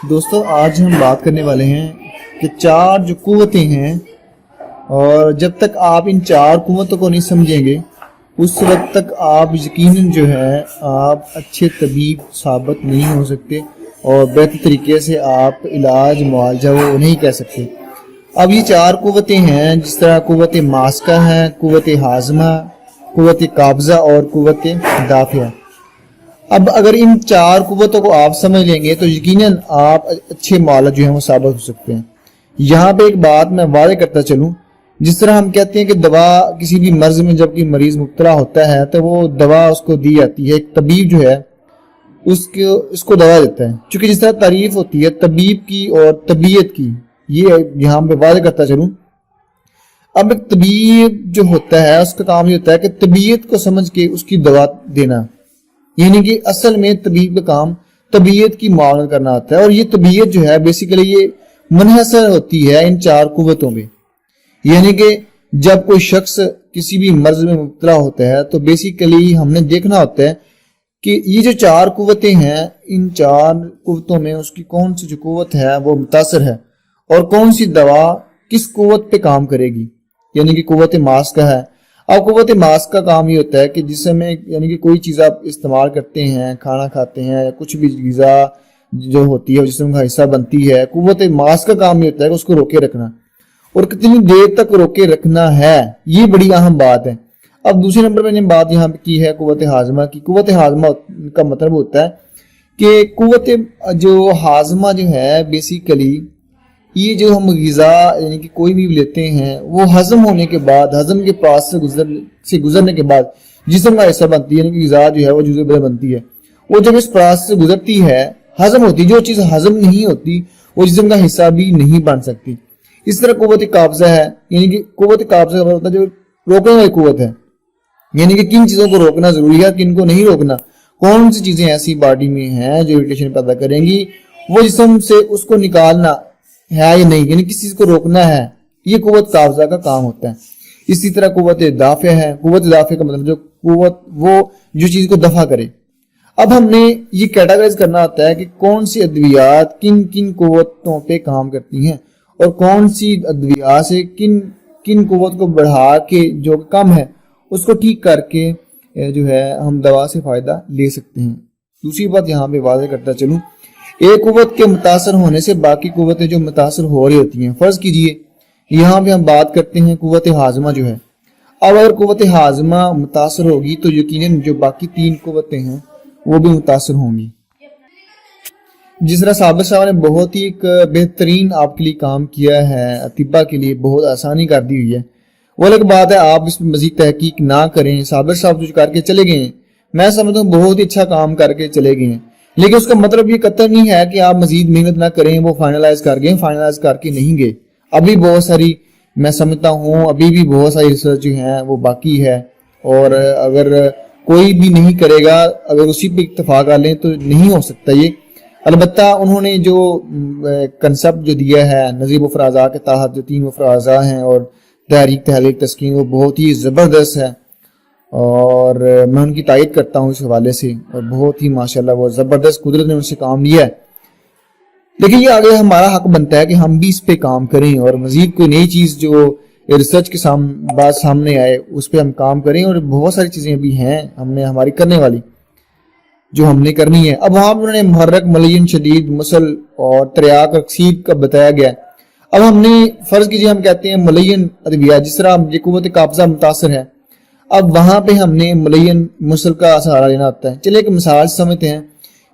دوستو آج ہم بات کرنے والے ہیں کہ چار جو قوتیں ہیں، اور جب تک آپ ان چار قوتوں کو نہیں سمجھیں گے اس وقت تک آپ یقیناً جو ہے آپ اچھے طبیب ثابت نہیں ہو سکتے اور بہتر طریقے سے آپ علاج معالجہ وہ نہیں کہہ سکتے۔ اب یہ چار قوتیں ہیں، جس طرح قوت ماسکہ ہے، قوت ہاضمہ، قوت قابضہ اور قوت دافعہ۔ اب اگر ان چار قوتوں کو آپ سمجھ لیں گے تو یقیناً آپ اچھے معالج جو ہیں وہ ثابت ہو سکتے ہیں۔ یہاں پہ ایک بات میں واضح کرتا چلوں، جس طرح ہم کہتے ہیں کہ دوا کسی بھی مرض میں جب کوئی مریض مبتلا ہوتا ہے تو وہ دوا اس کو دی جاتی ہے، ایک طبیب جو ہے اس کو دوا دیتا ہے، چونکہ جس طرح تعریف ہوتی ہے طبیب کی اور طبیعت کی، یہ یہاں پہ واضح کرتا چلوں۔ اب ایک طبیب جو ہوتا ہے اس کا کام یہ ہوتا ہے کہ طبیعت کو سمجھ کے اس کی دوا دینا، یعنی کہ اصل میں طبیب کا کام طبیعت کی معاونت کرنا ہوتا ہے، اور یہ طبیعت جو ہے بیسیکلی یہ منحصر ہوتی ہے ان چار قوتوں میں۔ یعنی کہ جب کوئی شخص کسی بھی مرض میں مبتلا ہوتا ہے تو بیسیکلی ہم نے دیکھنا ہوتا ہے کہ یہ جو چار قوتیں ہیں، ان چار قوتوں میں اس کی کون سی جو قوت ہے وہ متاثر ہے اور کون سی دوا کس قوت پہ کام کرے گی، یعنی کہ قوت ماسکہ ہے۔ اب قوت ماسک کا کام یہ ہوتا ہے کہ جسم میں یعنی کہ کوئی چیز آپ استعمال کرتے ہیں، کھانا کھاتے ہیں یا کچھ بھی غذا جو ہوتی ہے جسم کا حصہ بنتی ہے، قوت ماسک کا کام یہ ہوتا ہے کہ اس کو روکے رکھنا، اور کتنی دیر تک روکے رکھنا ہے یہ بڑی اہم بات ہے۔ اب دوسرے نمبر میں نے بات یہاں پہ کی ہے قوت ہاضمہ کی۔ قوت ہاضمہ کا مطلب ہوتا ہے کہ قوت جو ہاضمہ جو ہے بیسیکلی یہ جو ہم غذا یعنی کہ کوئی بھی لیتے ہیں وہ ہضم ہونے کے بعد، ہضم کے پاس سے گزرنے کے بعد جسم کا حصہ بنتی ہے، یعنی کہ غذا جو ہے وہ جزء بدن بنتی ہے، وہ جب اس پراس سے گزرتی ہے ہضم ہوتی، جو چیز ہضم نہیں ہوتی وہ جسم کا حصہ بھی نہیں بن سکتی۔ اس طرح قوت قابضہ ہے، یعنی کہ قوت قابضہ کا مطلب جو روکنے والی قوت ہے، یعنی کہ کن چیزوں کو روکنا ضروری ہے، کن کو نہیں روکنا، کون سی چیزیں ایسی باڈی میں ہیں جو اریٹیشن پیدا کریں گی، وہ جسم سے اس کو نکالنا ہے یا نہیں، یعنی کسی چیز کو روکنا ہے، یہ قوت قابضہ کا کام ہوتا ہے۔ اسی طرح قوت دافع ہے۔ قوت دافع کا مطلب جو قوت وہ جو چیز کو دفع کرے۔ اب ہم نے یہ کیٹاگرائز کرنا ہوتا ہے کہ کون سی ادویات کن کن قوتوں پہ کام کرتی ہیں اور کون سی ادویات سے کن قوت کو بڑھا کے جو کم ہے اس کو ٹھیک کر کے جو ہے ہم دوا سے فائدہ لے سکتے ہیں۔ دوسری بات یہاں پہ واضح کرتا چلوں، ایک قوت کے متاثر ہونے سے باقی قوتیں جو متاثر ہو رہی ہوتی ہیں، فرض کیجئے یہاں پہ ہم بات کرتے ہیں قوت ہاضمہ جو ہے۔ اب اگر قوت ہاضمہ متاثر ہوگی تو یقیناً جو باقی تین قوتیں ہیں وہ بھی متاثر ہوں گی۔ جس طرح صابر صاحب نے بہت ہی ایک بہترین آپ کے لیے کام کیا ہے، اطباء کے لیے بہت آسانی کر دی ہوئی ہے، وہ الگ بات ہے آپ اس میں مزید تحقیق نہ کریں۔ صابر صاحب جو کر کے چلے گئے ہیں، میں سمجھتا ہوں بہت ہی اچھا کام کر کے چلے گئے ہیں، لیکن اس کا مطلب یہ قطعی نہیں ہے کہ آپ مزید محنت نہ کریں، وہ فائنلائز کر گئے، فائنلائز کر کے نہیں گئے، ابھی بہت ساری میں سمجھتا ہوں ابھی بھی بہت ساری ریسرچ جو ہیں وہ باقی ہے، اور اگر کوئی بھی نہیں کرے گا، اگر اسی پہ اتفاق کر لیں تو نہیں ہو سکتا یہ۔ البتہ انہوں نے جو کنسپٹ جو دیا ہے نظیر مفرد کے تحت، جو 3 مفرد ہیں اور تحریک تحلیل تسکین، وہ بہت ہی زبردست ہے اور میں ان کی تائید کرتا ہوں اس حوالے سے، اور بہت ہی ماشاءاللہ وہ زبردست قدرت نے ان سے کام لیا ہے۔ لیکن یہ آگے ہمارا حق بنتا ہے کہ ہم بھی اس پہ کام کریں اور مزید کوئی نئی چیز جو ریسرچ کے بعد سامنے آئے اس پہ ہم کام کریں، اور بہت ساری چیزیں بھی ہیں ہم نے ہماری کرنے والی جو ہم نے کرنی ہے۔ اب وہاں انہوں نے محرک، ملین، شدید، مسل اور تریاق اکسید کا بتایا گیا ہے۔ اب ہم نے فرض کیجئے ہم کہتے ہیں ملین ادویات، جس طرح یہ قوت قابضہ متاثر ہے، اب وہاں پہ ہم نے ملین مسل کا سہارا لینا ہوتا ہے۔ چلے ایک مثال سمجھتے ہیں،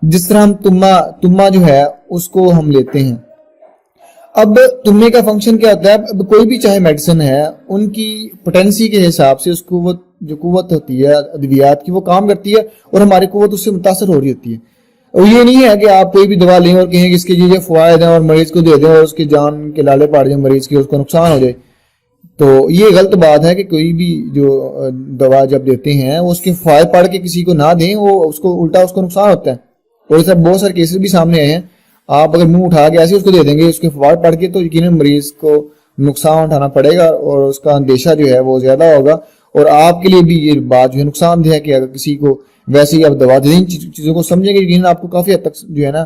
جس طرح ہم تما جو ہے اس کو ہم لیتے ہیں۔ اب تمے کا فنکشن کیا ہوتا ہے؟ اب کوئی بھی چاہے میڈیسن ہے، ان کی پوٹینسی کے حساب سے اس جو قوت ہوتی ہے ادویات کی وہ کام کرتی ہے، اور ہماری قوت اس سے متاثر ہو رہی ہوتی ہے۔ اور یہ نہیں ہے کہ آپ کوئی بھی دوا لیں اور کہیں کہ اس کے یہ فوائد ہیں اور مریض کو دے دیں اور اس کی جان کے لالے پاڑ دیں مریض کی، اس کو نقصان ہو جائے، تو یہ غلط بات ہے کہ کوئی بھی جو دوا جب دیتے ہیں وہ اس کے فوائد پڑھ کے کسی کو نہ دیں، وہ اس کو الٹا اس کو نقصان ہوتا ہے۔ اور اس طرح بہت سارے کیسز بھی سامنے آئے ہیں، آپ اگر منہ اٹھا کے ایسے اس کو دے دیں گے اس کے فوائد پڑھ کے تو یقیناً مریض کو نقصان اٹھانا پڑے گا اور اس کا اندیشہ جو ہے وہ زیادہ ہوگا، اور آپ کے لیے بھی یہ بات جو ہے نقصان دہ ہے کہ اگر کسی کو ویسے ہی آپ دوا دیں، چیزوں کو سمجھیں گے، یقیناً آپ کو کافی حد تک جو ہے نا